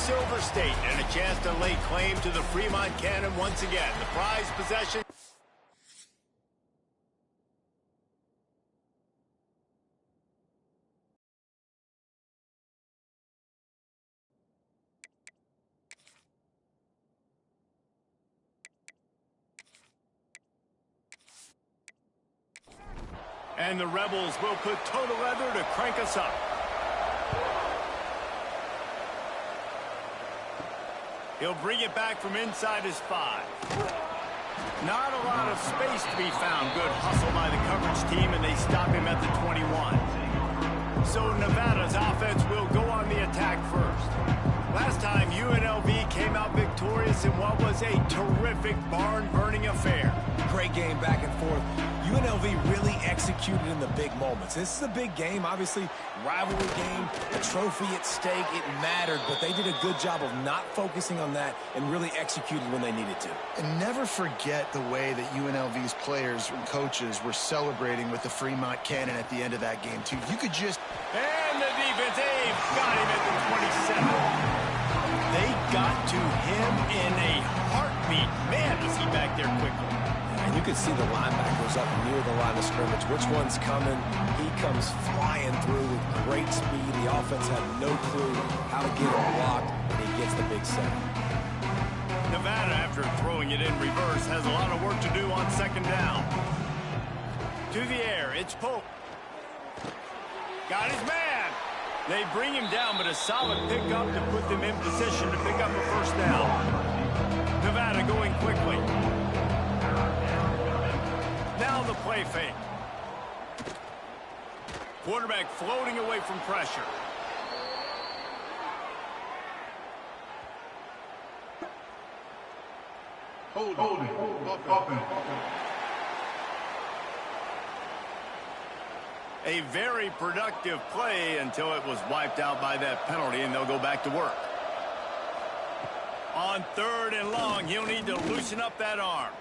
Silver State and a chance to lay claim to the Fremont Cannon once again. The prize possession. And the Rebels will put total leather to crank us up. He'll bring it back from inside his 5. Not a lot of space to be found. Good hustle by the coverage team, and they stop him at the 21. So Nevada's offense will go on the attack first. Last time, UNLV came out victorious in what was a terrific barn-burning affair. Great game back and forth. UNLV really executed in the big moments. This is a big game, obviously, rivalry game, a trophy at stake. It mattered, but they did a good job of not focusing on that and really executed when they needed to. And never forget the way that UNLV's players and coaches were celebrating with the Fremont Cannon at the end of that game, too. You could just... And the defense, Abe, got him at the 27. They got to him in a heartbeat. Man, was he back there quickly. And you can see the linebackers up near the line of scrimmage. Which one's coming? He comes flying through with great speed. The offense had no clue how to get him blocked, and he gets the big sack. Nevada, after throwing it in reverse, has a lot of work to do on second down. To the air, it's Pope. Got his man. They bring him down, but a solid pickup to put them in position to pick up a first down. Nevada going quickly. Now the play fake. Quarterback floating away from pressure. Holding. A very productive play until it was wiped out by that penalty, and they'll go back to work. On 3rd and long, he'll need to loosen up that arm.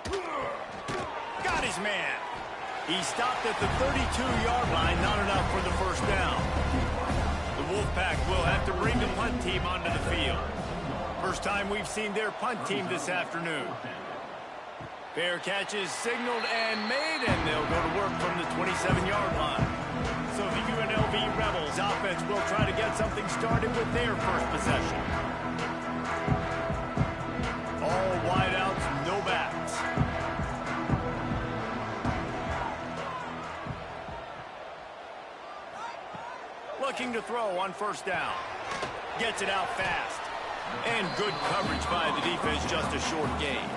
Got his man. He stopped at the 32-yard line, not enough for the first down. The Wolfpack will have to bring the punt team onto the field. First time we've seen their punt team this afternoon. Fair catch is signaled and made, and they'll go to work from the 27-yard line. So the UNLV Rebels offense will try to get something started with their first possession. All wideouts, no backs. Looking to throw on first down. Gets it out fast. And good coverage by the defense, just a short gain.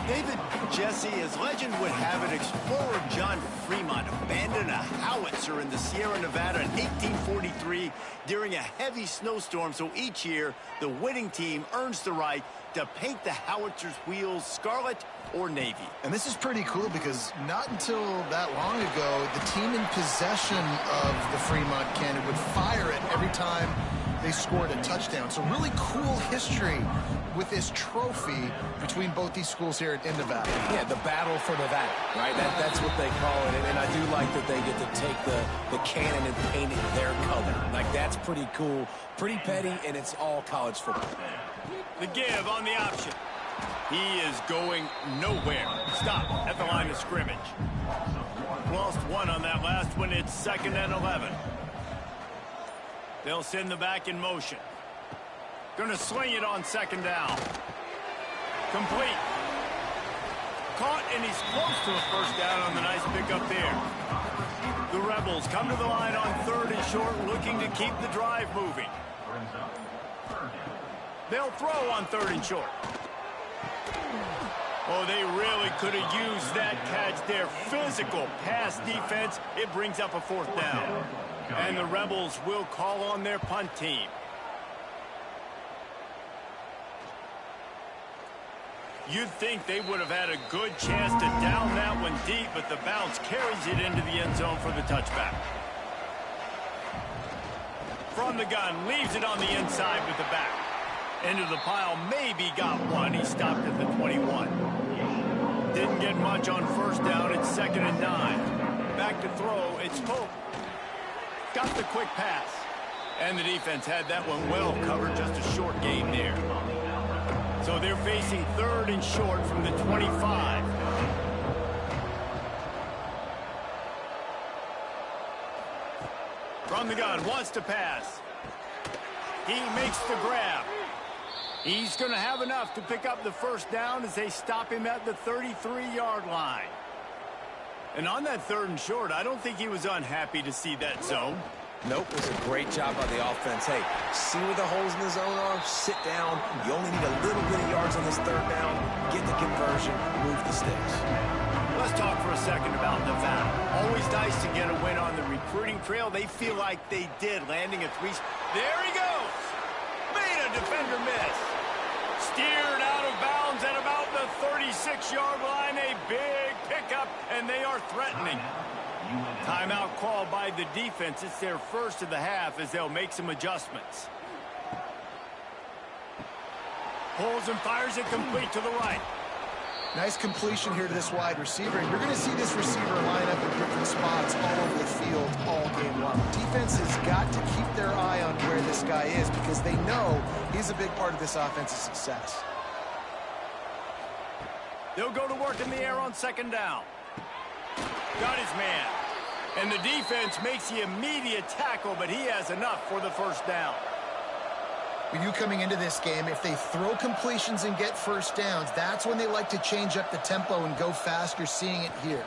David, Jesse, as legend would have it, explorer John Fremont abandoned a howitzer in the Sierra Nevada in 1843 during a heavy snowstorm, so each year the winning team earns the right to paint the howitzer's wheels scarlet or navy. And this is pretty cool because not until that long ago, the team in possession of the Fremont Cannon would fire it every time they scored a touchdown. So really cool history with this trophy between both these schools here in Nevada. Yeah, the battle for Nevada, right? That's what they call it. And I do like that they get to take the cannon and paint it their color. Like, that's pretty cool, pretty petty, and it's all college football. The give on the option. He is going nowhere. Stop at the line of scrimmage. Lost one on that last one. It's 2nd and 11. They'll send the back in motion. Gonna sling it on second down. Complete. Caught, and he's close to a first down on the nice pickup there. The Rebels come to the line on 3rd and short, looking to keep the drive moving. They'll throw on 3rd and short. Oh, they really could have used that catch there. Physical pass defense. It brings up a 4th down. And the Rebels will call on their punt team. You'd think they would have had a good chance to down that one deep, but the bounce carries it into the end zone for the touchback. From the gun, leaves it on the inside with the back. Into the pile, maybe got one. He stopped at the 21. Didn't get much on first down. It's 2nd and 9. Back to throw. It's Pope. Got the quick pass. And the defense had that one well covered, just a short game there. So they're facing 3rd and short from the 25. From the gun, wants to pass. He makes the grab. He's going to have enough to pick up the first down as they stop him at the 33-yard line. And on that 3rd and short, I don't think he was unhappy to see that zone. Nope, it was a great job by the offense. Hey, see where the holes in the zone are? Sit down. You only need a little bit of yards on this 3rd down. Get the conversion. Move the sticks. Let's talk for a second about Nevada. Always nice to get a win on the recruiting trail. They feel like they did, landing a 3. There he goes. Made a defender miss. Steered out of bounds at about the 36-yard line. A big pickup, and they are threatening. Timeout called by the defense. It's their first of the half as they'll make some adjustments. Pulls and fires it complete to the right. Nice completion here to this wide receiver. And you're going to see this receiver line up in different spots all over the field all game long. Defense has got to keep their eye on where this guy is because they know he's a big part of this offense's success. They'll go to work in the air on 2nd down. Got his man. And the defense makes the immediate tackle, but he has enough for the first down. When you coming into this game, if they throw completions and get first downs, that's when they like to change up the tempo and go fast. You're seeing it here.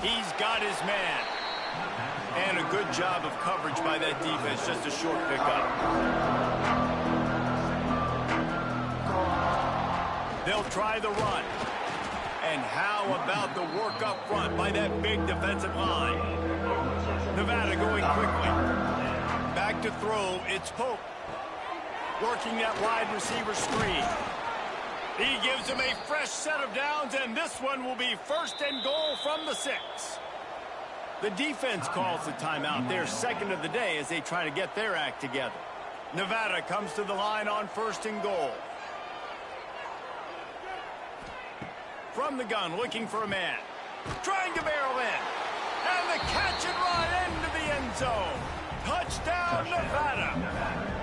He's got his man. And a good job of coverage by that defense. Just a short pickup. They'll try the run. And how about the work up front by that big defensive line? Nevada going quickly. Back to throw. It's Pope. Working that wide receiver screen. He gives him a fresh set of downs, and this one will be 1st and goal from the 6. The defense calls the timeout, their 2nd of the day, as they try to get their act together. Nevada comes to the line on 1st and goal. From the gun, looking for a man. Trying to barrel in. And the catch and run into the end zone. Touchdown, Nevada.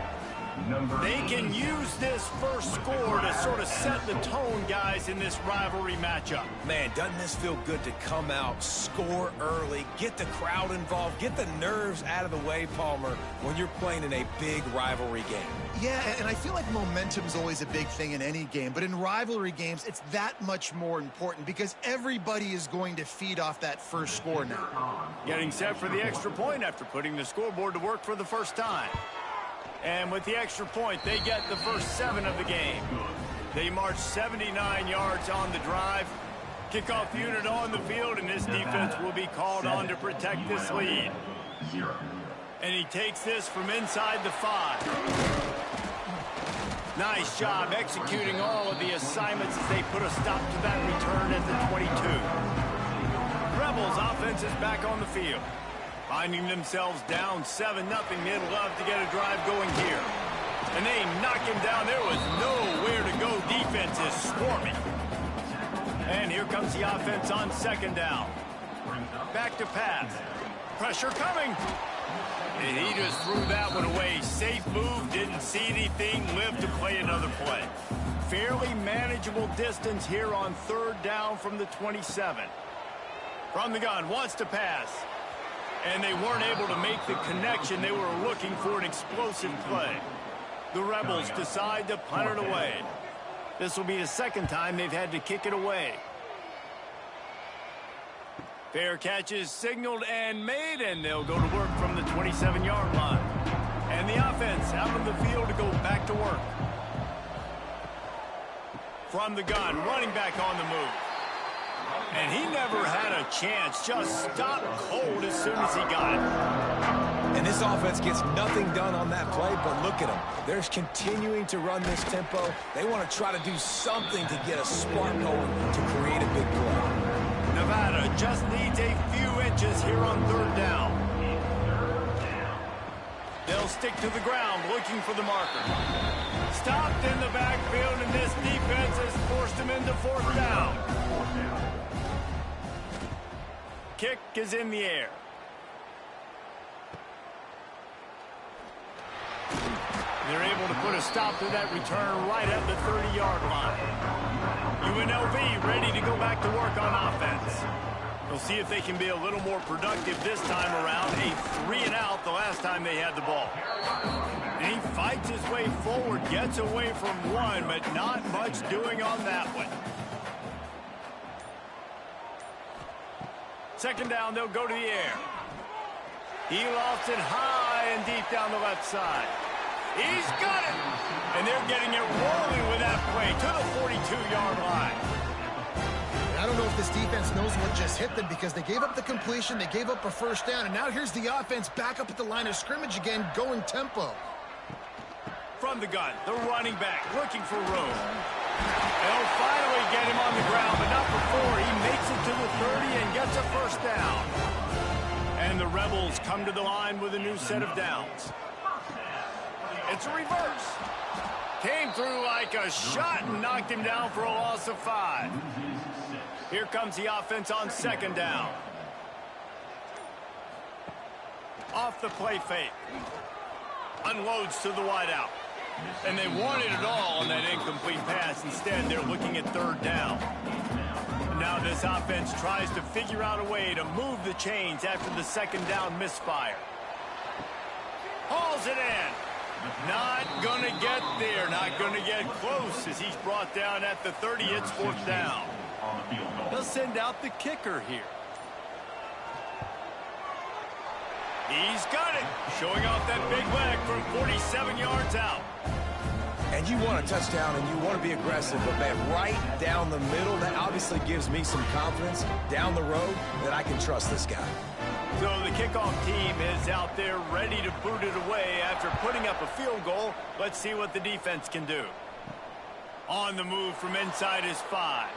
They can use this first score to sort of set the tone, guys, in this rivalry matchup. Man, doesn't this feel good to come out, score early, get the crowd involved, get the nerves out of the way, Palmer, when you're playing in a big rivalry game? Yeah, and I feel like momentum's always a big thing in any game, but in rivalry games, it's that much more important because everybody is going to feed off that first score now. Getting set for the extra point after putting the scoreboard to work for the first time. And with the extra point, they get the first 7 of the game. They march 79 yards on the drive. Kickoff unit on the field, and this defense will be called on to protect this lead. And he takes this from inside the 5. Nice job executing all of the assignments as they put a stop to that return at the 22. Rebels offense is back on the field. Finding themselves down 7-0, they'd love to get a drive going here. And they knock him down. There was nowhere to go. Defense is swarming. And here comes the offense on 2nd down. Back to pass. Pressure coming. And he just threw that one away. Safe move, didn't see anything, lived to play another play. Fairly manageable distance here on 3rd down from the 27. From the gun, wants to pass. And they weren't able to make the connection. They were looking for an explosive play. The Rebels decide to punt it away. This will be the 2nd time they've had to kick it away. Fair catch is signaled and made, and they'll go to work from the 27-yard line. And the offense out on the field to go back to work. From the gun, running back on the move. And he never had a chance, just stopped cold as soon as he got it. And this offense gets nothing done on that play, but look at them. They're continuing to run this tempo. They want to try to do something to get a spark going to create a big play. Nevada just needs a few inches here on 3rd down. They'll stick to the ground looking for the marker. Stopped in the backfield, and this defense has forced him into 4th down. Kick is in the air. they're able to put a stop to that return right at the 30-yard line. UNLV ready to go back to work on offense. We'll see if they can be a little more productive this time around. A 3-and-out the last time they had the ball. And he fights his way forward, gets away from one, but not much doing on that one. Second down, they'll go to the air. He lofts it high and deep down the left side. He's got it! And they're getting it rolling with that play to the 42-yard line. I don't know if this defense knows what just hit them because they gave up the completion, they gave up a first down, and now here's the offense back up at the line of scrimmage again, going tempo. From the gun, the running back looking for room. They'll finally get him on the ground, but not before he makes it to the 30 and gets a first down. And the Rebels come to the line with a new set of downs. It's a reverse. Came through like a shot and knocked him down for a loss of 5. Here comes the offense on second down. Off the play fake. Unloads to the wideout. And they wanted it all on that incomplete pass. Instead, they're looking at third down. Now this offense tries to figure out a way to move the chains after the second down misfire. Hauls it in. Not going to get there. Not going to get close as he's brought down at the 30. It's fourth down. They'll send out the kicker here. He's got it. Showing off that big leg from 47 yards out. And you want a touchdown and you want to be aggressive, but man, right down the middle, that obviously gives me some confidence down the road that I can trust this guy. So the kickoff team is out there ready to boot it away after putting up a field goal. Let's see what the defense can do. On the move from inside his 5.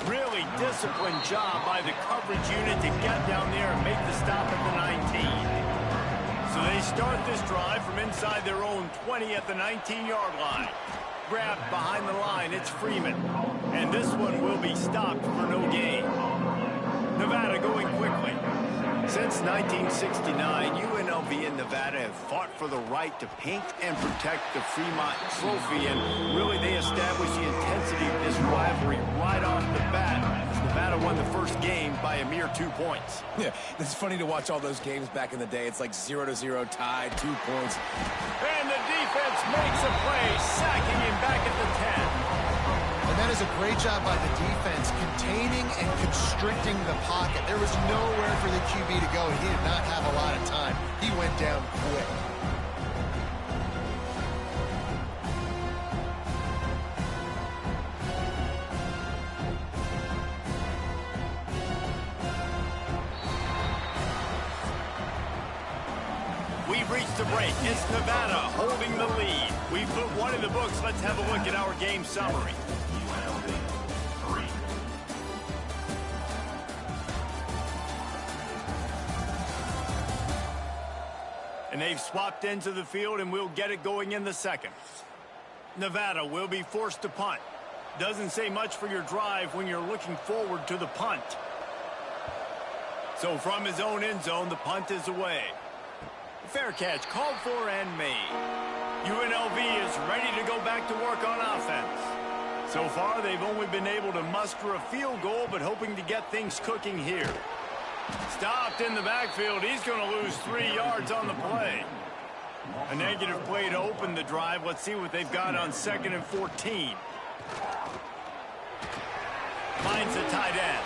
Really disciplined job by the coverage unit to get down there and make the stop at the 19. So they start this drive from inside their own 20 at the 19-yard line. Grabbed behind the line, it's Freeman. And this one will be stopped for no gain. Nevada going quickly. Since 1969, UNLV and Nevada have fought for the right to paint and protect the Fremont Trophy, and really they established the intensity of this rivalry right off the bat. Nevada won the first game by a mere 2 points. Yeah, it's funny to watch all those games back in the day. It's like 0-0 tied, 2 points. And the defense makes a play, sacking him back at the 10. And that is a great job by the defense, containing and constricting the pocket. There was nowhere for the QB to go, and he did not have a lot of time. He went down quick. We've reached the break. It's Nevada holding the lead. We've put one in the books. Let's have a look at our game summary. And they've swapped into the field, and we'll get it going in the second. Nevada will be forced to punt. Doesn't say much for your drive when you're looking forward to the punt. So from his own end zone, the punt is away. Fair catch called for and made. UNLV is ready to go back to work on offense. So far, they've only been able to muster a field goal, but hoping to get things cooking here. Stopped in the backfield. He's going to lose 3 yards on the play. A negative play to open the drive. Let's see what they've got on 2nd and 14. Finds the tight end.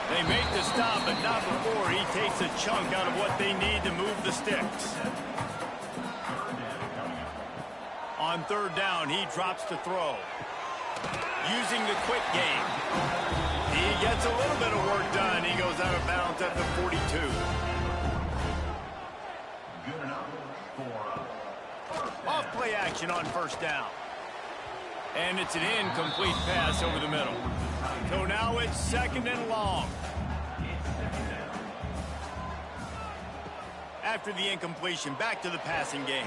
They make the stop, but not before he takes a chunk out of what they need to move the sticks. On third down, he drops to throw. Using the quick game. He gets a little bit of work done. He goes out of bounds at the 42. Off play action on first down. And it's an incomplete pass over the middle. So now it's 2nd and long. After the incompletion, back to the passing game.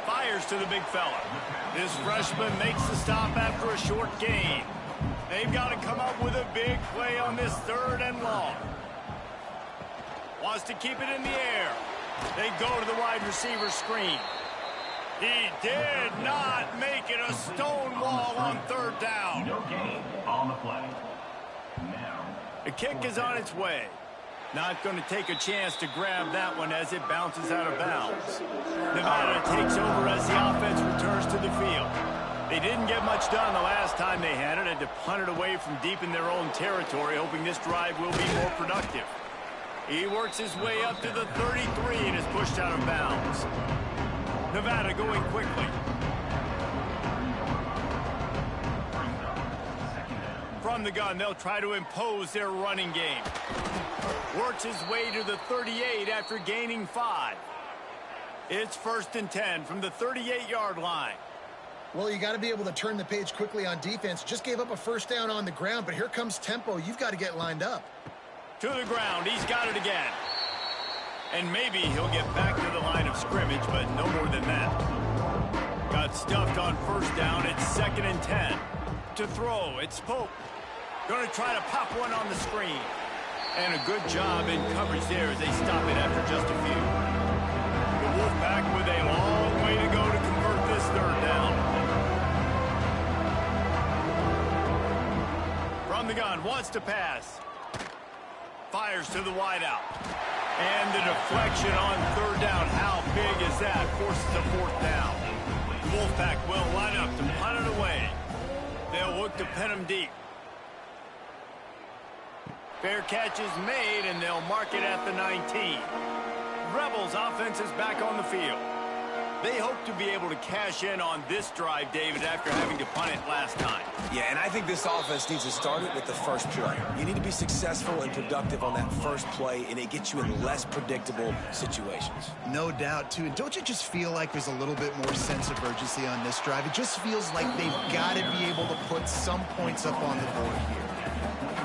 Fires to the big fella. This freshman makes the stop after a short gain. They've got to come up with a big play on this 3rd and long. Wants to keep it in the air. They go to the wide receiver screen. He did not make it a stone wall on third down. No gain on the play. Now, the kick is on its way. Not going to take a chance to grab that one as it bounces out of bounds. Nevada takes over as the offense returns to the field. They didn't get much done the last time they had it. Had to punt it away from deep in their own territory, hoping this drive will be more productive. He works his way up to the 33 and is pushed out of bounds. Nevada going quickly. From the gun, they'll try to impose their running game. Works his way to the 38 after gaining 5. It's 1st and 10 from the 38-yard line. Well, you got to be able to turn the page quickly on defense. Just gave up a first down on the ground, but here comes tempo. You've got to get lined up. To the ground. He's got it again. And maybe he'll get back to the line of scrimmage, but no more than that. Got stuffed on first down. It's 2nd and 10. To throw, it's Pope. Going to try to pop one on the screen. And a good job in coverage there as they stop it after just a few. The Wolfpack with a long way to go to convert this third down. From the gun, wants to pass. Fires to the wideout. And the deflection on third down. How big is that? Forces a 4th down. The Wolfpack will line up to punt it away. They'll look to pin him deep. Fair catch is made, and they'll mark it at the 19. Rebels offense is back on the field. They hope to be able to cash in on this drive, David, after having to punt it last time. Yeah, and I think this offense needs to start it with the first play. You need to be successful and productive on that first play, and it gets you in less predictable situations. No doubt, too. And don't you just feel like there's a little bit more sense of urgency on this drive? It just feels like they've got to be able to put some points up on the board here.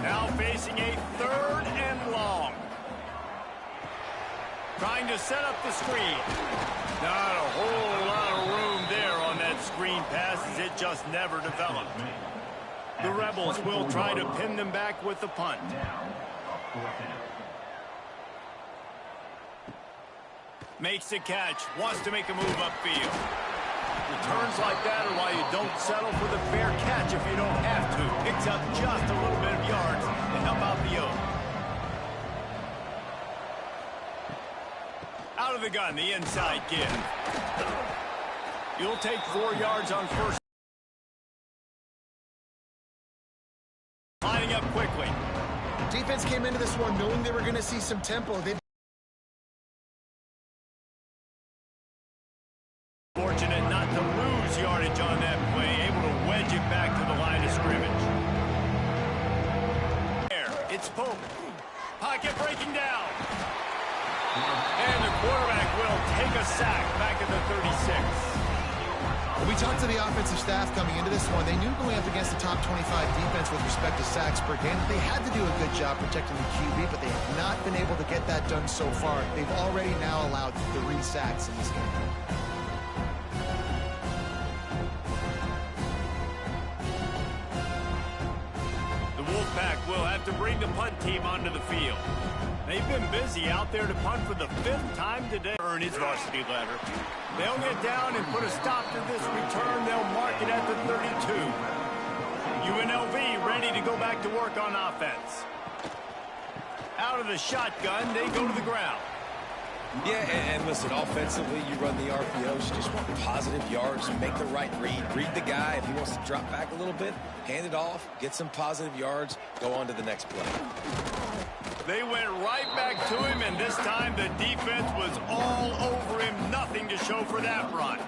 Now facing a 3rd and long. Trying to set up the screen. Not a whole lot of room there on that screen pass as it just never developed. The Rebels will try to pin them back with the punt. Makes the catch. Wants to make a move upfield. Returns like that are why you don't settle for the fair catch if you don't have to. Picks up just a little bit of yards to help out the Oak. Out of the gun, the inside give. You'll take 4 yards on first. Lining up quickly. Defense came into this one knowing they were going to see some tempo. Fortunate not to lose yardage on that play, able to wedge it back to the line of scrimmage. There, it's Pope. Pocket breaking down. And the quarterback will take a sack back at the 36. We talked to the offensive staff coming into this one. They knew going up against the top 25 defense with respect to sacks per game. They had to do a good job protecting the QB, but they have not been able to get that done so far. They've already now allowed 3 sacks in this game. The Wolfpack will have to bring the punt team onto the field. They've been busy out there to punt for the 5th time today. Earn his varsity letter. They'll get down and put a stop to this return. They'll mark it at the 32. UNLV ready to go back to work on offense. Out of the shotgun, they go to the ground. Yeah, and listen, offensively, you run the RPOs. You just want positive yards, make the right read. Read the guy. If he wants to drop back a little bit, hand it off, get some positive yards, go on to the next play. They went right back to him, and this time the defense was all over him. Nothing to show for that run.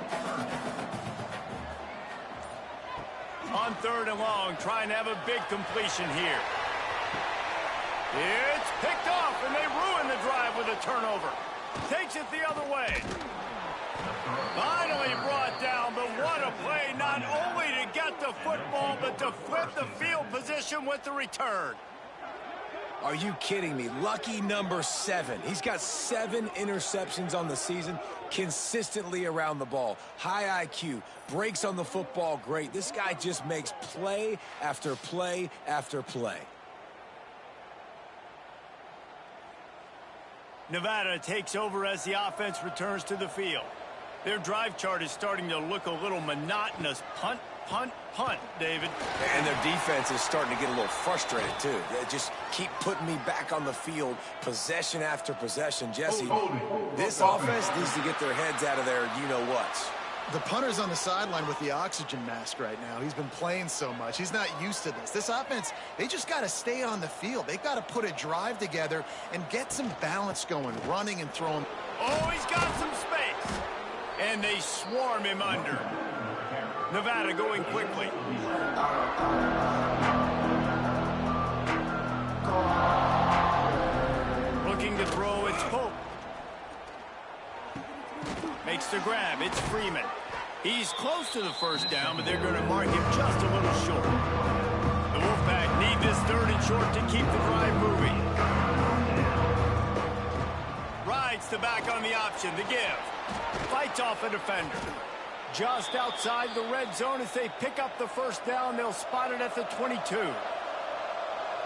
On 3rd and long, trying to have a big completion here. It's picked off, and they ruin the drive with a turnover. Takes it the other way. Finally brought down, but what a play, not only to get the football, but to flip the field position with the return. Are you kidding me? Lucky number 7. He's got 7 interceptions on the season, consistently around the ball. High IQ, breaks on the football great. This guy just makes play after play after play. Nevada takes over as the offense returns to the field. Their drive chart is starting to look a little monotonous. Punt, punt, punt, David. And their defense is starting to get a little frustrated, too. They just keep putting me back on the field, possession after possession. Jesse, this offense needs to get their heads out of their you-know-whats. The punter's on the sideline with the oxygen mask right now. He's been playing so much. He's not used to this. This offense, they just got to stay on the field. They've got to put a drive together and get some balance going, running and throwing. Oh, he's got some space. And they swarm him under. Nevada going quickly. Looking to throw, it's Pope. Makes the grab, it's Freeman. He's close to the first down, but they're going to mark him just a little short. The Wolfpack need this 3rd and short to keep the drive moving. Rides the back on the option, the give. Fights off a defender. Just outside the red zone as they pick up the first down. They'll spot it at the 22.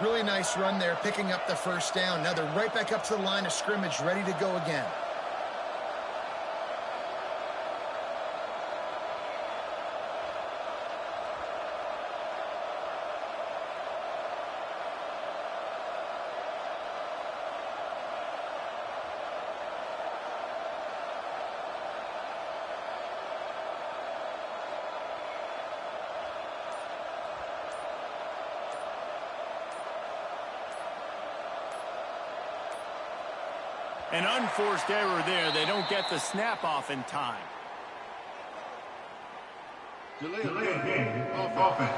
Really nice run there, picking up the first down. Now they're right back up to the line of scrimmage, ready to go again. An unforced error there. They don't get the snap off in time. Delay of game. Offense.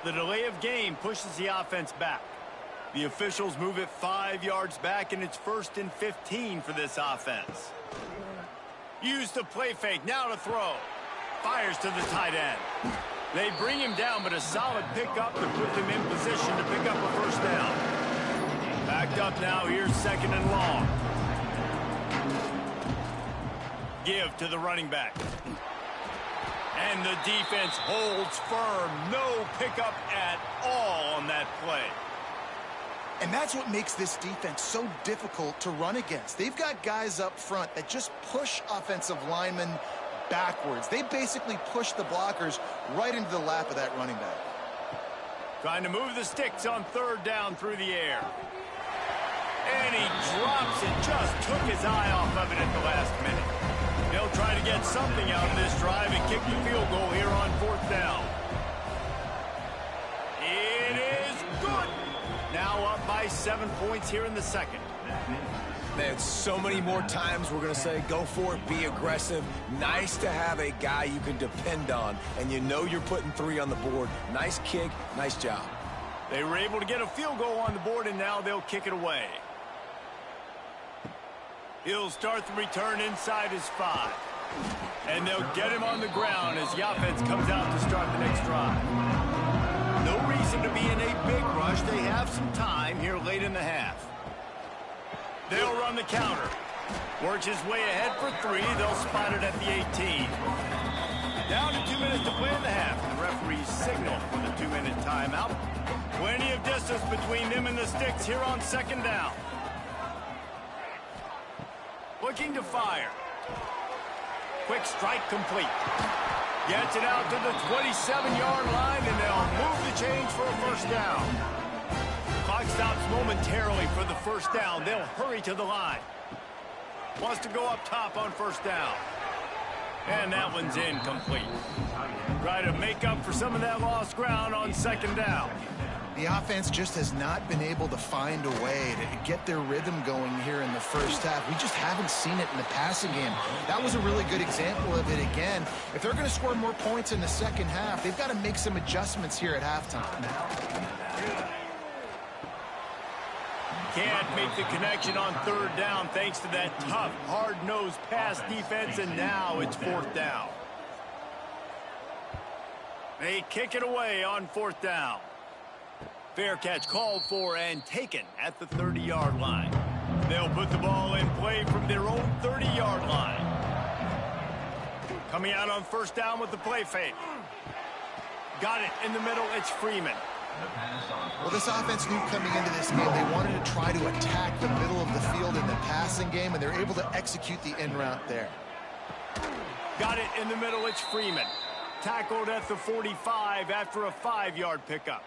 The delay of game pushes the offense back. The officials move it 5 yards back, and it's 1st and 15 for this offense. Use the play fake. Now to throw. Fires to the tight end. They bring him down, but a solid pickup to put them in position to pick up a first down. Backed up now. Here's 2nd and long. Give to the running back. And the defense holds firm. No pickup at all on that play. And that's what makes this defense so difficult to run against. They've got guys up front that just push offensive linemen backwards. They basically push the blockers right into the lap of that running back. Trying to move the sticks on 3rd down through the air. And he drops it. Just took his eye off of it at the last minute. They'll try to get something out of this drive and kick the field goal here on 4th down. It is good. Now up by 7 points here in the 2nd. Man, so many more times we're going to say, go for it, be aggressive. Nice to have a guy you can depend on, and you know you're putting 3 on the board. Nice kick, nice job. They were able to get a field goal on the board, and now they'll kick it away. He'll start the return inside his 5. And they'll get him on the ground as the offense comes out to start the next drive. No reason to be in a big rush. They have some time here late in the half. They'll run the counter. Works his way ahead for 3. They'll spot it at the 18. Down to 2 minutes to play in the half. The referees signal for the 2-minute timeout. Plenty of distance between them and the sticks here on 2nd down. Looking to fire. Quick strike complete. Gets it out to the 27-yard line, and they'll move the chains for a first down. Clock stops momentarily for the first down. They'll hurry to the line. Wants to go up top on 1st down. And that one's incomplete. Try to make up for some of that lost ground on 2nd down. The offense just has not been able to find a way to get their rhythm going here in the first half. We just haven't seen it in the passing game. That was a really good example of it again. If they're going to score more points in the second half, they've got to make some adjustments here at halftime. Can't make the connection on 3rd down thanks to that tough, hard-nosed pass defense, and now it's 4th down. They kick it away on 4th down. Fair catch called for and taken at the 30-yard line. They'll put the ball in play from their own 30-yard line. Coming out on 1st down with the play fake. Got it in the middle. It's Freeman. Well, this offense knew coming into this game they wanted to try to attack the middle of the field in the passing game, and they're able to execute the in route there. Got it in the middle. It's Freeman. Tackled at the 45 after a 5-yard pickup.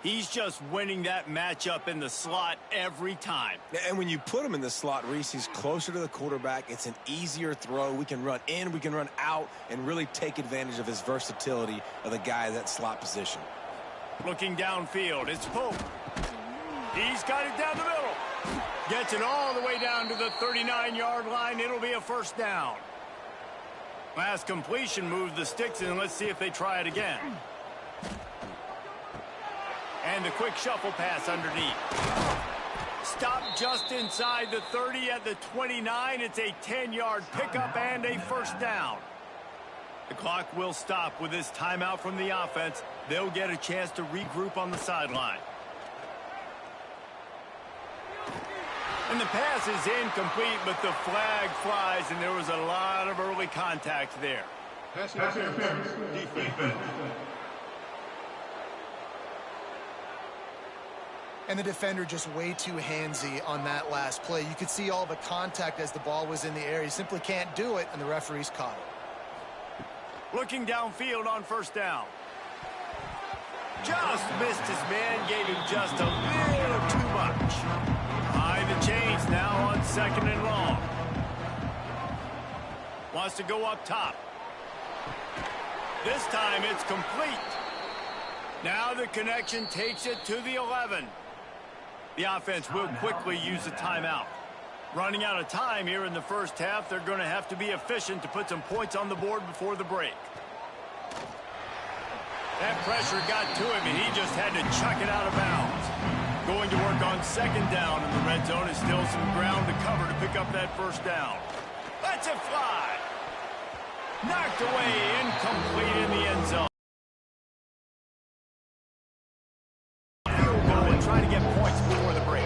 He's just winning that matchup in the slot every time. And when you put him in the slot, Reese, he's closer to the quarterback. It's an easier throw. We can run in, we can run out, and really take advantage of his versatility of the guy in that slot position. Looking downfield, it's Pope. He's got it down the middle. Gets it all the way down to the 39-yard line. It'll be a first down. Last completion moved the sticks in. Let's see if they try it again. And the quick shuffle pass underneath. Stop just inside the 30 at the 29. It's a 10-yard pickup and a first down. The clock will stop with this timeout from the offense. They'll get a chance to regroup on the sideline. And the pass is incomplete, but the flag flies, and there was a lot of early contact there. Pass interference. Defense. And the defender just way too handsy on that last play. You could see all the contact as the ball was in the air. He simply can't do it, and the referees caught it. Looking downfield on first down. Just missed his man, gave him just a little too much. Behind the chains now on second and long. Wants to go up top. This time it's complete. Now the connection takes it to the 11. The offense will quickly use a timeout. Running out of time here in the first half, they're going to have to be efficient to put some points on the board before the break. That pressure got to him, and he just had to chuck it out of bounds. Going to work on second down in the red zone is still some ground to cover to pick up that first down. Lets it fly. Knocked away, incomplete in the end zone. Field goal and trying to get points before the break.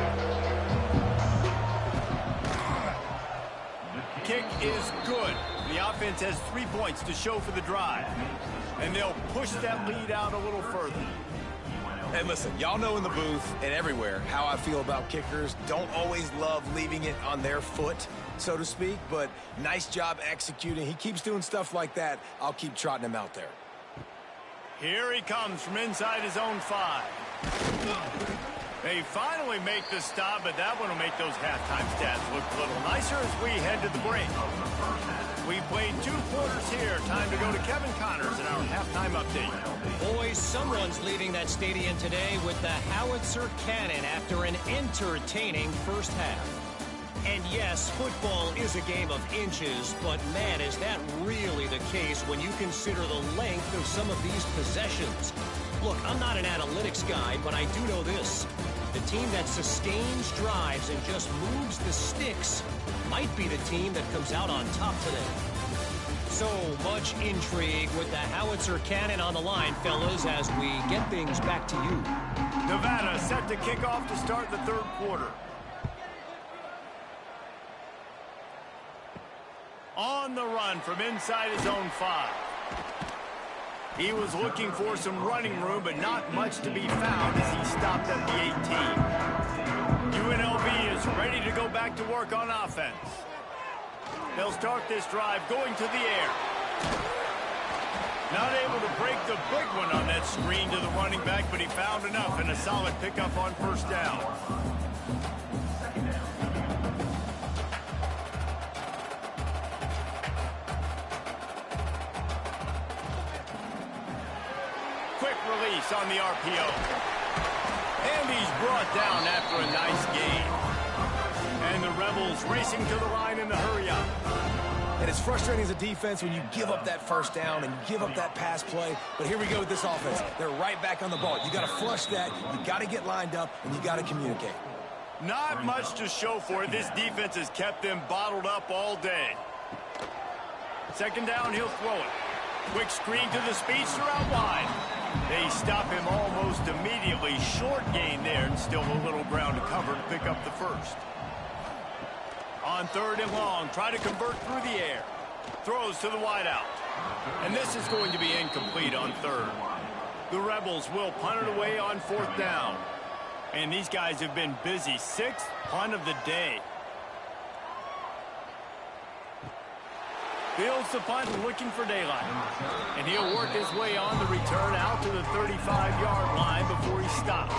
Kick is good. The offense has 3 points to show for the drive. And they'll push that lead out a little further. And listen, y'all know in the booth and everywhere how I feel about kickers. Don't always love leaving it on their foot, so to speak, but nice job executing. He keeps doing stuff like that. I'll keep trotting him out there. Here he comes from inside his own 5. They finally make the stop, but that one will make those halftime stats look a little nicer as we head to the break. We played 2 quarters here. Time to go to Kevin Connors in our halftime update. Boys, someone's leaving that stadium today with the howitzer cannon after an entertaining first half. And yes, football is a game of inches, but man, is that really the case when you consider the length of some of these possessions. Look, I'm not an analytics guy, but I do know this. The team that sustains drives and just moves the sticks might be the team that comes out on top today. So much intrigue with the howitzer cannon on the line, fellas, as we get things back to you. Nevada set to kick off to start the third quarter. On the run from inside his own 5. He was looking for some running room, but not much to be found as he stopped at the 18. UNLV is ready to go back to work on offense. They'll start this drive going to the air. Not able to break the big one on that screen to the running back, but he found enough and a solid pickup on first down. Quick release on the RPO. And he's brought down after a nice gain. And the Rebels racing to the line in the hurry-up. And it's frustrating as a defense when you give up that first down and give up that pass play. But here we go with this offense. They're right back on the ball. You got to flush that. You got to get lined up, and you got to communicate. Not much to show for it. This defense has kept them bottled up all day. Second down, he'll throw it. Quick screen to the speedster out wide. They stop him almost immediately. Short gain there, and still a little ground to cover to pick up the first. On third and long, try to convert through the air. Throws to the wideout. And this is going to be incomplete on third. The Rebels will punt it away on 4th down. And these guys have been busy. 6th punt of the day. Fields the punt, looking for daylight. And he'll work his way on the return out to the 35-yard line before he stops.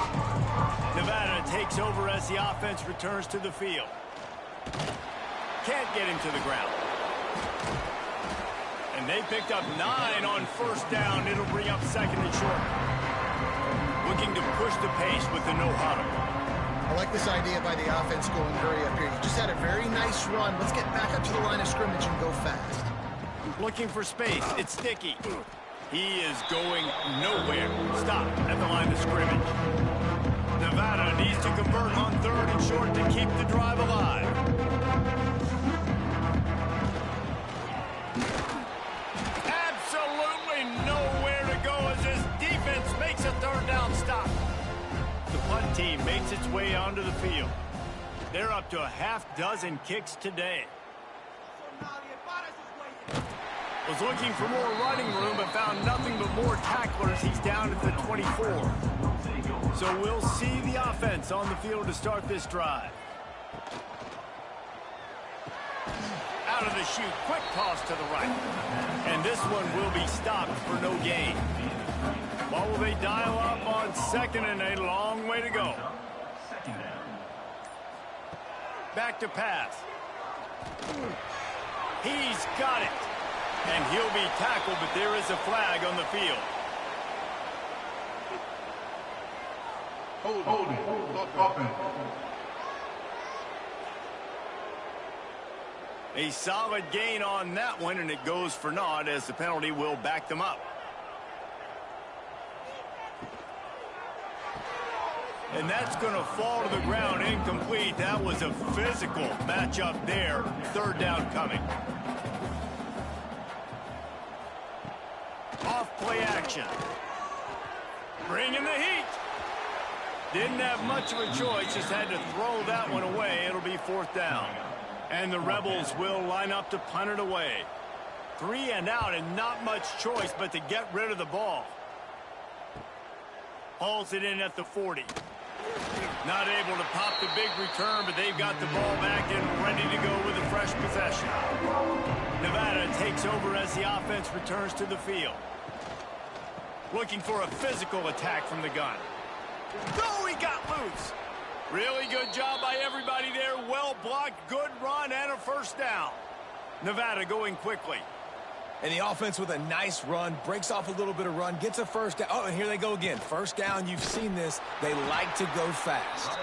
Nevada takes over as the offense returns to the field. Can't get him to the ground. And they picked up 9 on 1st down. It'll bring up 2nd and short. Looking to push the pace with the no-huddle. I like this idea by the offense going hurry up here. You just had a very nice run. Let's get back up to the line of scrimmage and go fast. Looking for space. It's Sticky. He is going nowhere. Stop at the line of scrimmage. Nevada needs to convert on 3rd and short to keep the drive alive. Absolutely nowhere to go as this defense makes a 3rd down stop. The punt team makes its way onto the field. They're up to a half-dozen kicks today. Was looking for more running room, but found nothing but more tacklers. He's down at the 24. So we'll see the offense on the field to start this drive. Out of the chute, quick toss to the right. And this one will be stopped for no gain. What will they dial up on 2nd and a long way to go? Back to pass. He's got it. And he'll be tackled, but there is a flag on the field. Holding. Offense. A solid gain on that one, and it goes for naught as the penalty will back them up. And that's going to fall to the ground incomplete. That was a physical matchup there. 3rd down coming. Off play action. Bringing the heat. Didn't have much of a choice, just had to throw that one away. It'll be 4th down. And the Rebels will line up to punt it away. 3 and out and not much choice but to get rid of the ball. Hauls it in at the 40. Not able to pop the big return, but they've got the ball back and ready to go with a fresh possession. Nevada takes over as the offense returns to the field. Looking for a physical attack from the gun. Oh, he got loose. Really good job by everybody there. Well blocked, good run, and a 1st down. Nevada going quickly. And the offense with a nice run, breaks off a little bit of run, gets a 1st down. Oh, and here they go again. 1st down, you've seen this. They like to go fast.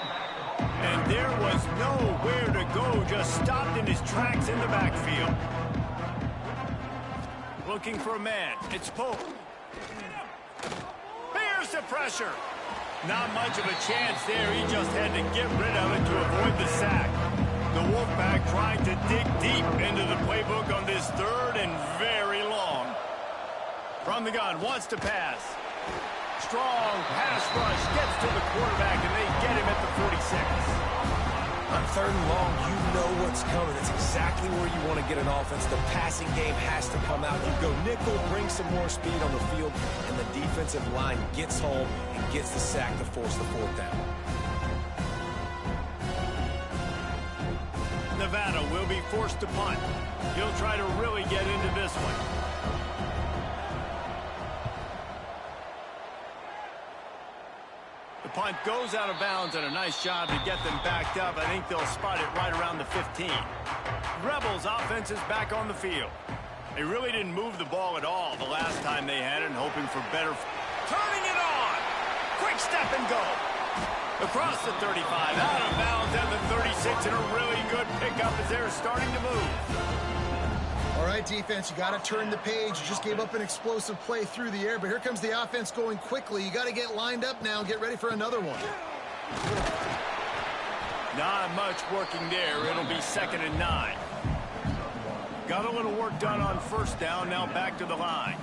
And there was nowhere to go, just stopped in his tracks in the backfield. Looking for a man. It's Pope. Here's the pressure. Not much of a chance there. He just had to get rid of it to avoid the sack. The Wolfpack trying to dig deep into the playbook on this 3rd and very long. From the gun, wants to pass. Strong pass rush, gets to the quarterback, and they get him at the 46. On 3rd and long, you know what's coming. It's exactly where you want to get an offense. The passing game has to come out. You go nickel, bring some more speed on the field, and the defensive line gets home and gets the sack to force the 4th down. Nevada will be forced to punt. He'll try to really get into this one. The punt goes out of bounds, and a nice job to get them backed up. I think they'll spot it right around the 15. Rebels offense is back on the field. They really didn't move the ball at all the last time they had it, and hoping for better. Turning it on! Quick step and go! Across the 35, out of bounds at the 36, and a really good pickup as they're starting to move. All right, defense, you got to turn the page. You just gave up an explosive play through the air, but here comes the offense going quickly. You got to get lined up now and get ready for another one. Not much working there. It'll be 2nd and 9. Got a little work done on 1st down, now back to the line.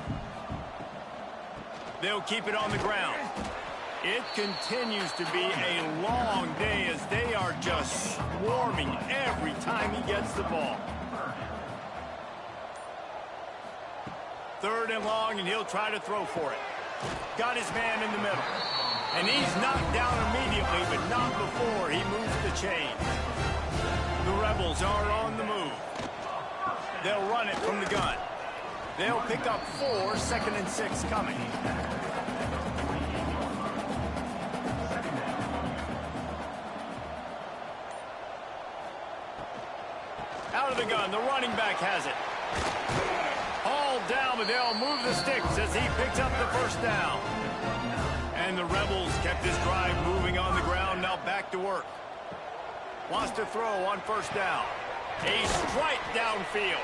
They'll keep it on the ground. It continues to be a long day as they are just swarming every time he gets the ball. 3rd and long, and he'll try to throw for it. Got his man in the middle. And he's knocked down immediately, but not before he moves the chain. The Rebels are on the move. They'll run it from the gun. They'll pick up 4, 2nd and 6 coming. Out of the gun, the running back has it. Hauled down, but they'll move the sticks as he picks up the first down. And the Rebels kept this drive moving on the ground, now back to work. Wants to throw on first down. A strike downfield.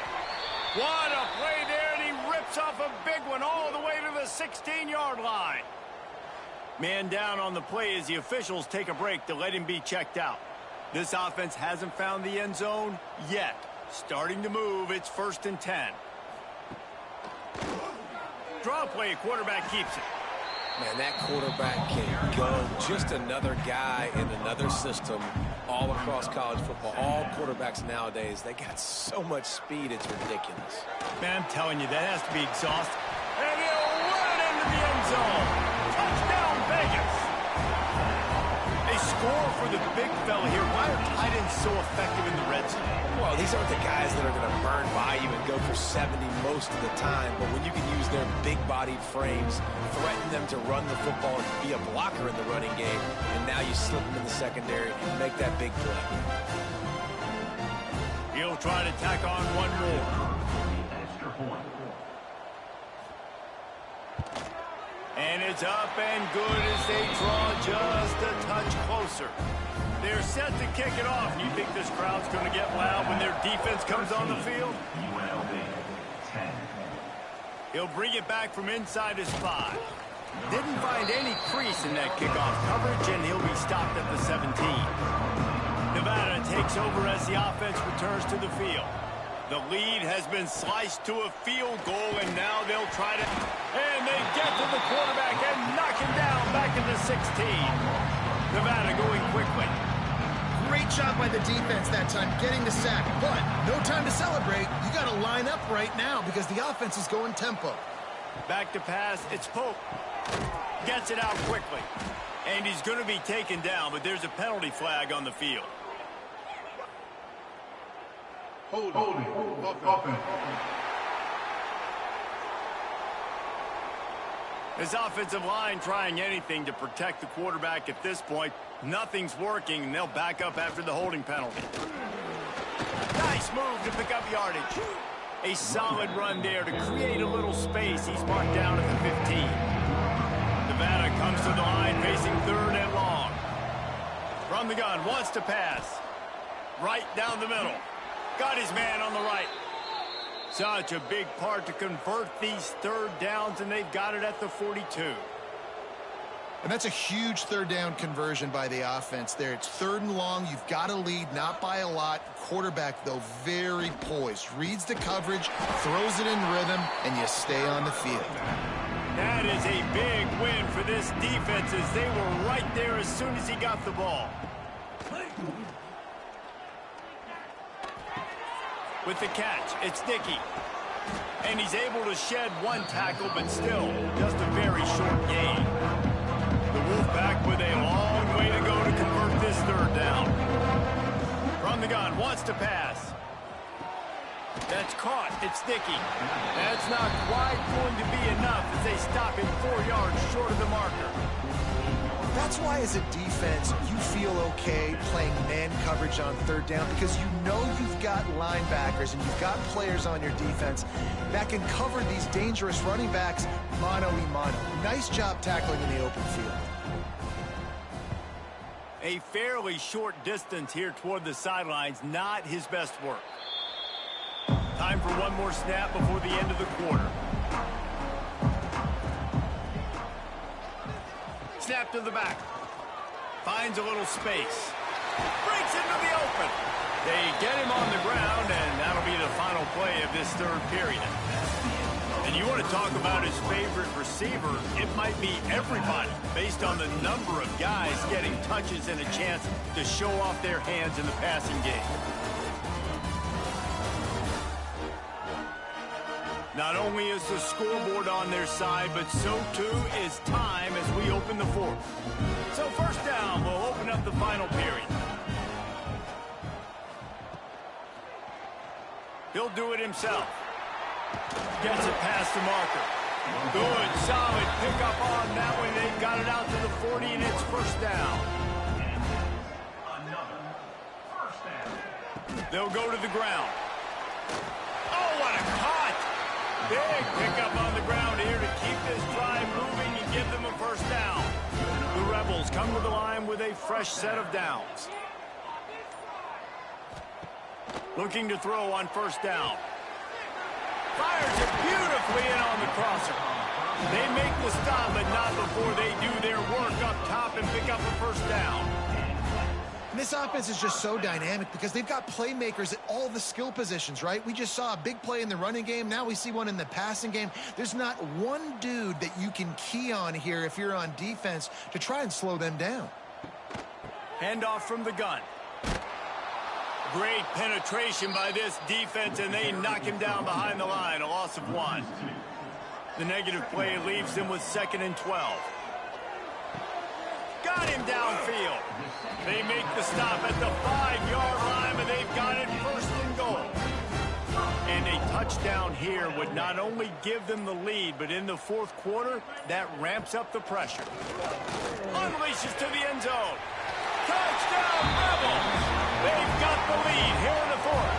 What a play there, and he rips off a big one all the way to the 16-yard line. Man down on the play as the officials take a break to let him be checked out. This offense hasn't found the end zone yet. Starting to move, it's 1st and 10. Draw play, quarterback keeps it. Man, that quarterback can go. Just another guy in another system all across college football. All quarterbacks nowadays, they got so much speed, it's ridiculous. Man, I'm telling you, that has to be exhausting. And he'll run it into the end zone. Touchdown, Vegas. They score for the big fella here. Why are tight ends so effective in the red zone? Well, these aren't the guys that are going to burn by you and go for 70 most of the time, but when you can use their big-bodied frames, threaten them to run the football and be a blocker in the running game, and now you slip them in the secondary and make that big play. He'll try to tack on one more. And it's up and good as they draw just a touch closer. They're set to kick it off. You think this crowd's going to get loud when their defense comes on the field? UNLV 10. He'll bring it back from inside his 5. Didn't find any crease in that kickoff coverage, and he'll be stopped at the 17. Nevada takes over as the offense returns to the field. The lead has been sliced to a field goal, and now they'll try to... And they get to the quarterback and knock him down back in the 16. Nevada going quickly. Great job by the defense that time, getting the sack. But no time to celebrate. You got to line up right now because the offense is going tempo. Back to pass. It's Pope. Gets it out quickly. And he's going to be taken down, but there's a penalty flag on the field. Holding. Offense. This offensive line trying anything to protect the quarterback at this point. Nothing's working, and they'll back up after the holding penalty. Nice move to pick up yardage. A solid run there to create a little space. He's marked down at the 15. Nevada comes to the line facing 3rd and long. From the gun, wants to pass. Right down the middle. Got his man on the right. Such a big part to convert these 3rd downs, and they've got it at the 42. And that's a huge 3rd down conversion by the offense there. It's 3rd and long. You've got to lead, not by a lot. Quarterback, though, very poised. Reads the coverage, throws it in rhythm, and you stay on the field. That is a big win for this defense as they were right there as soon as he got the ball. With the catch, it's Dickey. And he's able to shed one tackle, but still just a very short gain. The Wolfpack with a long way to go to convert this 3rd down. From the gun, wants to pass. That's caught. It's Dickey. That's not quite going to be enough as they stop him 4 yards short of the marker. That's why, as a defense, you feel okay playing man coverage on 3rd down because you know you've got linebackers and you've got players on your defense that can cover these dangerous running backs mano-a-mano. Nice job tackling in the open field. A fairly short distance here toward the sidelines, not his best work. Time for one more snap before the end of the quarter. Snap to the back. Finds a little space. Breaks into the open. They get him on the ground, and that'll be the final play of this 3rd period. And you want to talk about his favorite receiver, it might be everybody based on the number of guys getting touches and a chance to show off their hands in the passing game. Not only is the scoreboard on their side, but so too is time as we open the fourth. So first down, we'll open up the final period. He'll do it himself. Gets it past the marker. Good, solid pickup on that one. They've got it out to the 40, and it's first down. Another first down. They'll go to the ground. Oh, what a cut! Big pickup on the ground here to keep this drive moving and give them a first down. The Rebels come to the line with a fresh set of downs. Looking to throw on first down. Fires it beautifully in on the crosser. They make the stop, but not before they do their work up top and pick up a first down. And this offense is just so dynamic because they've got playmakers at all the skill positions, right? We just saw a big play in the running game. Now we see one in the passing game. There's not one dude that you can key on here if you're on defense to try and slow them down. Handoff from the gun. Great penetration by this defense, and they knock him down behind the line. A loss of 1. The negative play leaves them with 2nd and 12. Got him downfield. They make the stop at the 5-yard line, but they've got it first and goal. And a touchdown here would not only give them the lead, but in the fourth quarter, that ramps up the pressure. Unleashes to the end zone. Touchdown, Rebels! They've got the lead here in the fourth.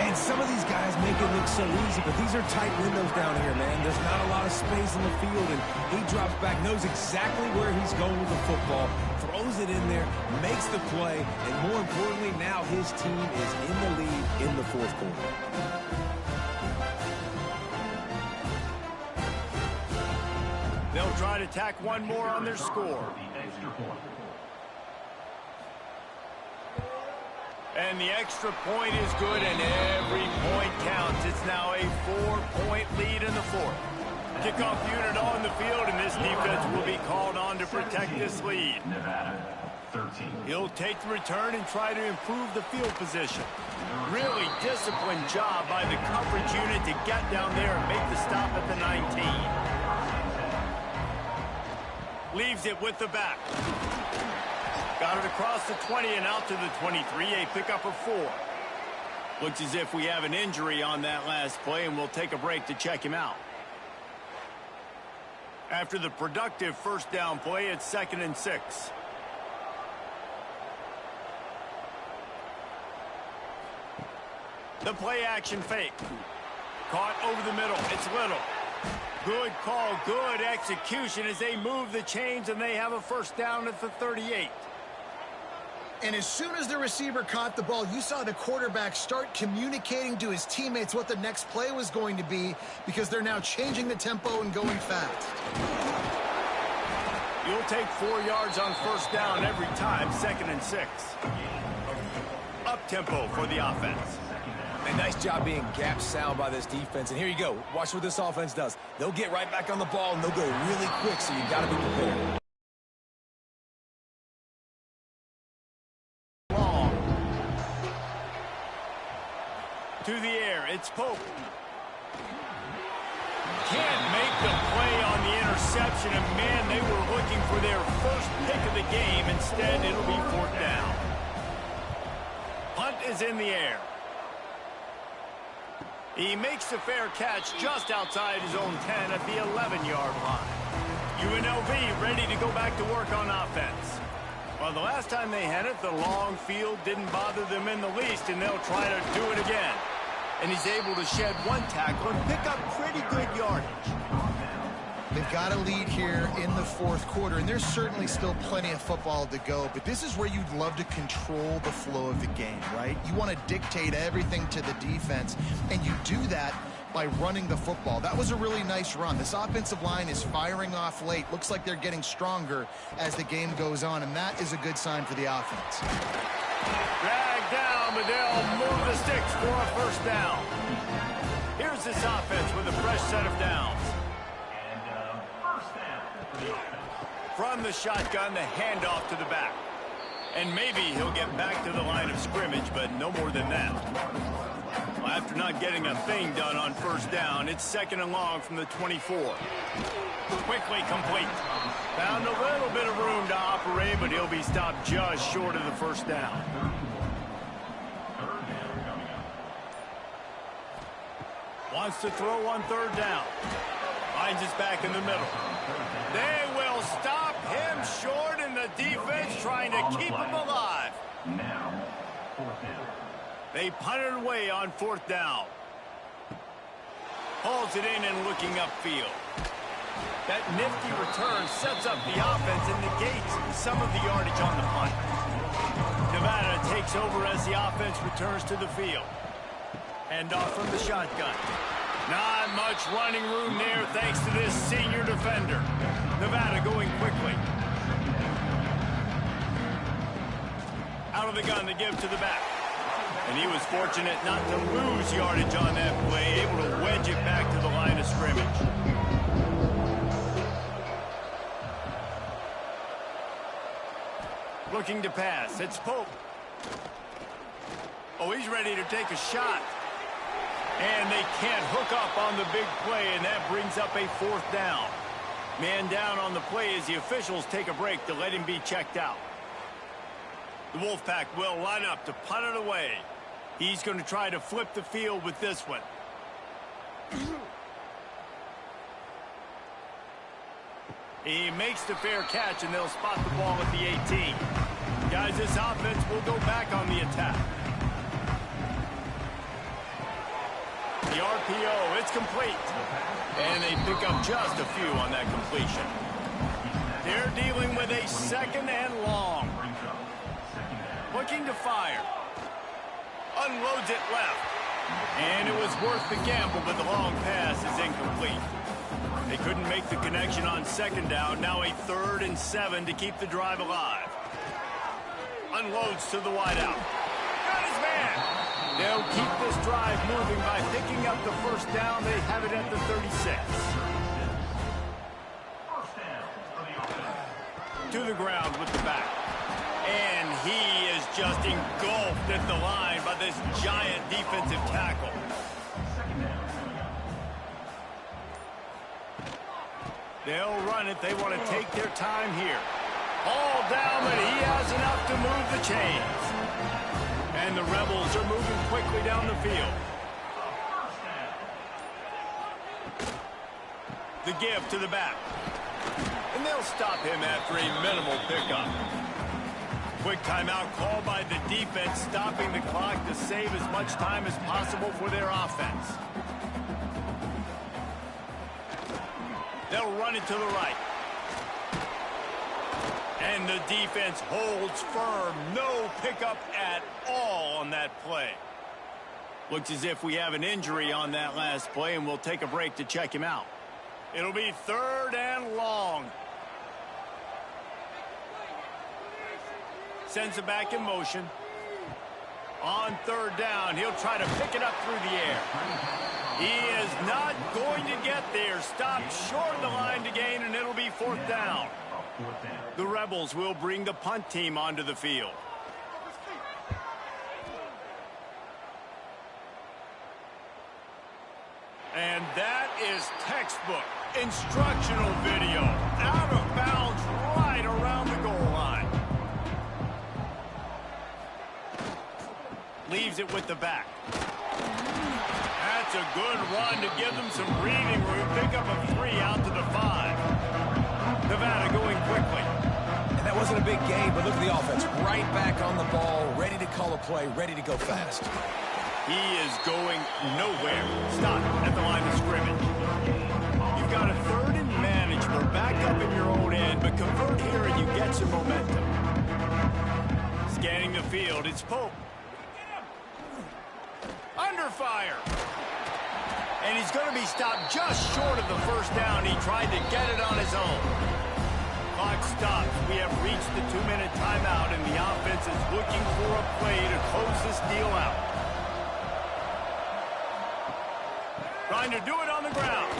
And some of these guys make it look so easy, but these are tight windows down here, man. There's not a lot of space in the field, and he drops back, knows exactly where he's going with the football, throws it in there, makes the play, and more importantly, now his team is in the lead in the fourth quarter. They'll try to tack one more on their score. And the extra point is good, and every point counts. It's now a 4-point lead in the fourth. Kickoff unit on the field, and this defense will be called on to protect this lead. Nevada, 13. He'll take the return and try to improve the field position. Really disciplined job by the coverage unit to get down there and make the stop at the 19. Leaves it with the back. Got it across the 20 and out to the 23, a pickup of 4. Looks as if we have an injury on that last play, and we'll take a break to check him out. After the productive first down play, it's 2nd and 6. The play action fake. Caught over the middle. It's Little. Good call, good execution as they move the chains, and they have a first down at the 38. And as soon as the receiver caught the ball, you saw the quarterback start communicating to his teammates what the next play was going to be because they're now changing the tempo and going fast. You'll take 4 yards on first down every time, 2nd and 6. Up-tempo for the offense. And nice job being gap sound by this defense. And here you go. Watch what this offense does. They'll get right back on the ball, and they'll go really quick, so you got to be prepared. To the air, it's Pope. Can't make the play on the interception, and man, they were looking for their first pick of the game. Instead, it'll be 4th down. Punt is in the air. He makes the fair catch just outside his own 10 at the 11-yard line. UNLV ready to go back to work on offense. Well, the last time they had it, the long field didn't bother them in the least, and they'll try to do it again. And he's able to shed 1 tackle and pick up pretty good yardage. They've got a lead here in the fourth quarter, and there's certainly still plenty of football to go, but this is where you'd love to control the flow of the game, right? You want to dictate everything to the defense, and you do that by running the football. That was a really nice run. This offensive line is firing off late. Looks like they're getting stronger as the game goes on, and that is a good sign for the offense. Dragged down, but they'll move the sticks for a first down. Here's this offense with a fresh set of downs. First down. From the shotgun, the handoff to the back. And maybe he'll get back to the line of scrimmage, but no more than that. Well, after not getting a thing done on first down, it's 2nd and long from the 24. Quickly complete. Found a little bit of room to operate, but he'll be stopped just short of the first down. Wants to throw on 3rd down. Finds his back in the middle. They will stop him short, and the defense trying to keep him alive. Now, 4th down. They punted away on 4th down. Hauls it in and looking upfield. That nifty return sets up the offense and negates some of the yardage on the punt. Nevada takes over as the offense returns to the field. Hand off from the shotgun. Not much running room there thanks to this senior defender. Nevada going quickly. Out of the gun to give to the back. And he was fortunate not to lose yardage on that play, able to wedge it back to the line of scrimmage. Looking to pass. It's Pope. Oh, he's ready to take a shot. And they can't hook up on the big play, and that brings up a 4th down. Man down on the play as the officials take a break to let him be checked out. The Wolfpack will line up to punt it away. He's going to try to flip the field with this one. He makes the fair catch, and they'll spot the ball at the 18. Guys, this offense will go back on the attack. The RPO, it's complete. And they pick up just a few on that completion. They're dealing with a 2nd and long. Looking to fire. Unloads it left. And it was worth the gamble, but the long pass is incomplete. They couldn't make the connection on 2nd down. Now a 3rd and 7 to keep the drive alive. Unloads to the wideout. Got his man. They'll keep this drive moving by picking up the 1st down. They have it at the 36. To the ground with the back. And he is just engulfed at the line by this giant defensive tackle. They'll run it. They want to take their time here. All down, but he has enough to move the chains. And the Rebels are moving quickly down the field. The give to the back. And they'll stop him after a minimal pickup. Quick timeout called by the defense, stopping the clock to save as much time as possible for their offense. They'll run it to the right. And the defense holds firm. No pickup at all on that play. Looks as if we have an injury on that last play, and we'll take a break to check him out. It'll be 3rd and long. Sends it back in motion. On 3rd down, he'll try to pick it up through the air. He is not going to get there. Stopped short of the line to gain, and it'll be 4th down. The Rebels will bring the punt team onto the field. And that is textbook instructional video. Out of bounds right around the goal line. Leaves it with the back. That's a good run to give them some breathing room. Pick up a 3 out to the 5. Nevada going quickly. And that wasn't a big gain, but look at the offense. Right back on the ball, ready to call a play, ready to go fast. He is going nowhere. Stop at the line of scrimmage. You've got a 3rd and management. Back up in your own end, but convert here and you get some momentum. Scanning the field, it's Pope. Under fire. And he's going to be stopped just short of the 1st down. He tried to get it on his own. Clock stops. We have reached the 2-minute timeout, and the offense is looking for a play to close this deal out. Trying to do it on the ground.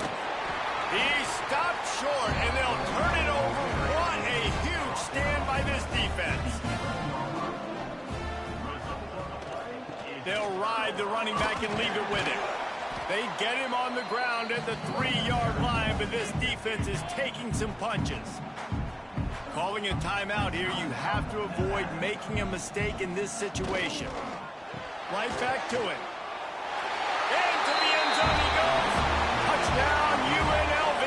He stopped short, and they'll turn it over. What a huge stand by this defense. inside the running back and leave it with him. They get him on the ground at the 3-yard line, but this defense is taking some punches. Calling a timeout here, you have to avoid making a mistake in this situation. Right back to it. Into the end zone he goes. Touchdown, UNLV.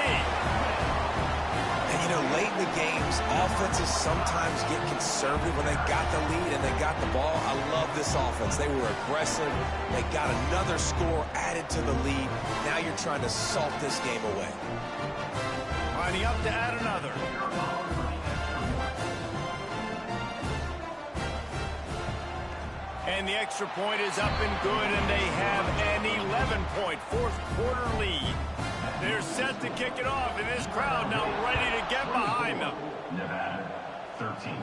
And, you know, late in the games, offenses sometimes get conservative when they got the lead and they got the ball. I love this offense. They were aggressive. They got another score added to the lead. Now you're trying to salt this game away. Lining up to add another. And the extra point is up and good, and they have an 11-point fourth-quarter lead. They're set to kick it off, and this crowd now ready to get behind them. Nevada, 13.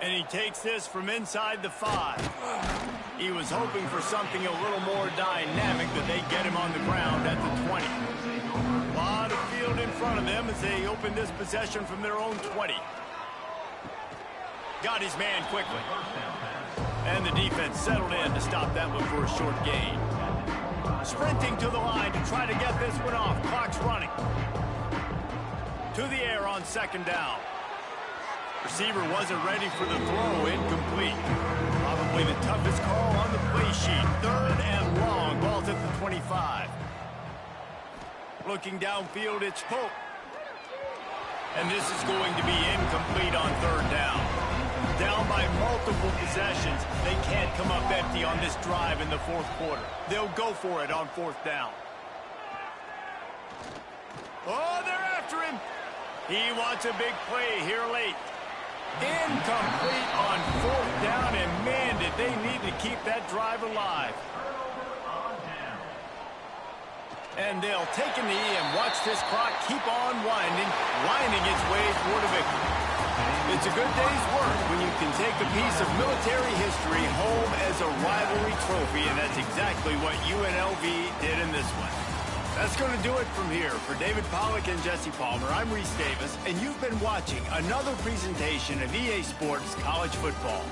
And he takes this from inside the 5. He was hoping for something a little more dynamic, but they get him on the ground at the 20. A lot of field in front of them as they open this possession from their own 20. Got his man quickly. And the defense settled in to stop that one for a short gain. Sprinting to the line to try to get this one off. Clock's running. To the air on second down. Receiver wasn't ready for the throw. Incomplete. Probably the toughest call on the play sheet. 3rd and long. Ball's at the 25. Looking downfield, it's Pope. And this is going to be incomplete on 3rd down. Down by multiple possessions, they can't come up empty on this drive in the 4th quarter. They'll go for it on 4th down. Oh, they're after him. He wants a big play here late. Incomplete on 4th down, and man, did they need to keep that drive alive. And they'll take a knee and watch this clock keep on winding its way toward a victory. It's a good day's work when you can take a piece of military history home as a rivalry trophy, and that's exactly what UNLV did in this one. That's going to do it from here. For David Pollack and Jesse Palmer, I'm Reese Davis, and you've been watching another presentation of EA Sports College Football.